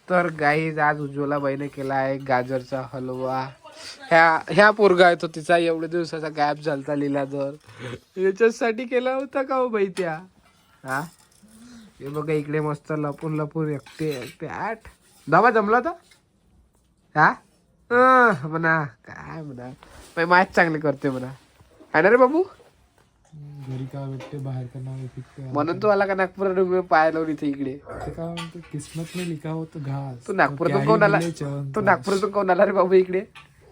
तर गाईज आज उज्ज्वलाबाईने केला आहे गाजरचा हलवा. ह्या पोरगा आहे तो तिचा एवढ्या दिवसाचा गॅप झालता लिला तर याच्यासाठी केला होता का हो बाई त्या. हा हे बघा इकडे मस्त लपून लपून एकटे एकटे आठ धावा जमला होता. हा म्हणा काय म्हणा बाई मॅच चांगली करते म्हणा आहे ना रे बाबू. घरी का भेटते बाहेर का नाव फिकते म्हणून तू आला का नागपूर पाहायला इथे इकडे. ते का म्हणते किस्मत में लिखा हो तो घास. तू नागपुरातून कोण आला तू नागपुरातून कोण आला रे बाबू इकडे.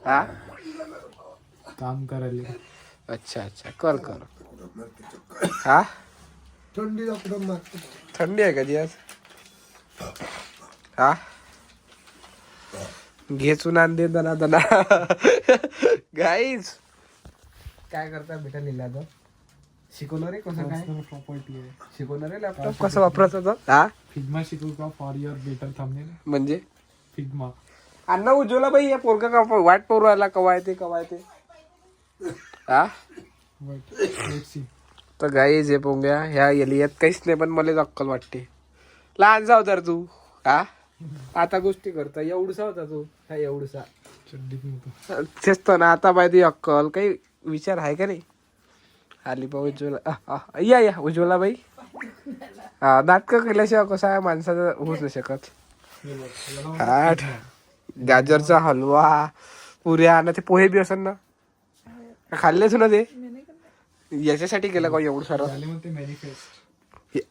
हा काम करायला. अच्छा अच्छा कर कर. हा थंडी आहे का जी आज. हा घेचून आण दे दना दना. गाईज काय करता बेटा लिहिला तर शिकवणार रे कसं काय प्रॉपर्टी आहे. शिकवणार रे लॅपटॉप कसं वापरायचं तर. हा फिग्मा शिकू का फॉर युअर बेटर थंबनेल. म्हणजे फिग्मा अण्णा उज्ज्वला बाई या पोरगा का वाट पोरू आला कवा येते कवा येते. हा तर गाईज हे पोंग्या ह्या एलियात काहीच नाही पण मला अक्कल वाटते. लहान जाऊ तर तू. हा आता गोष्टी करता एवढसा होता तू. हा एवढसा तेच तर ना आता पाहिजे अक्कल काही विचार आहे का नाही. आली बा उज्ज्वला या उज्ज्वला बाई. हा नाटकं केल्याशिवाय कसं आहे माणसाचं होऊच नाही शकत. आठ गाजरचा हलवा पुऱ्या ना ते पोहे बी असेल ना खाल्लेच ना ते. याच्यासाठी केलं का एवढं सारं.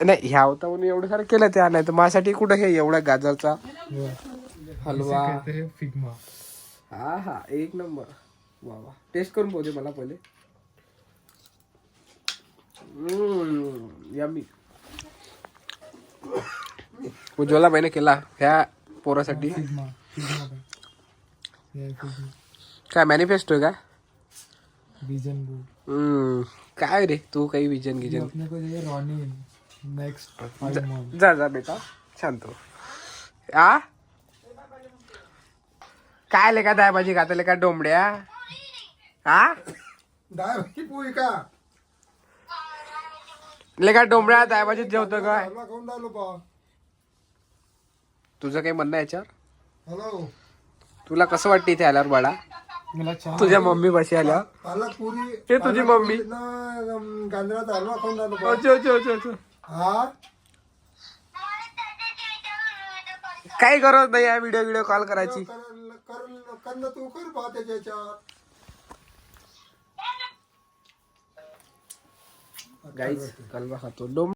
नाही ह्या होता म्हणून एवढं सारं केलं त्या नाही तर माझ्यासाठी कुठं हे एवढा गाजरचा हलवा. फिग्मा हा हा एक नंबर. वा वा टेस्ट करून पाहू दे मला पहिले. यम्मी. उज्ज्वला बाईने केला ह्या पोरासाठी. काय मॅनिफेस्टो का विजन बोर्ड. काय रे तू काही विजन गिजन. अपने को ये रॉनी नेक्स्ट 5 मंथ. जा जा बेटा शांत हो. आ काय लेका दाय भाजी खाता लेका डोंबड्या. हा दाय भाजी पोळी का लेका डोंबड्या दाय भाजीत जेवतो काय. हलवा खाऊन राहिलो बा. तुझं काही म्हणणं आहे याच्यावर. हॅलो तुला कसं वाटतं इथे आल्यावर बाळा. मला चहा तुझ्या मम्मी पाशी आल्या. पालक पुरी हे तुझी मम्मी. गांजराचा हलवा खाऊन राहिलो बा. अच्छा अच्छा अच्छा अच्छा. हा काही गरज नाही आहे व्हिडिओ कॉल करायची. कर तू कर बा त्याच्या याच्यावर. गाईज हलवा खातो डोंब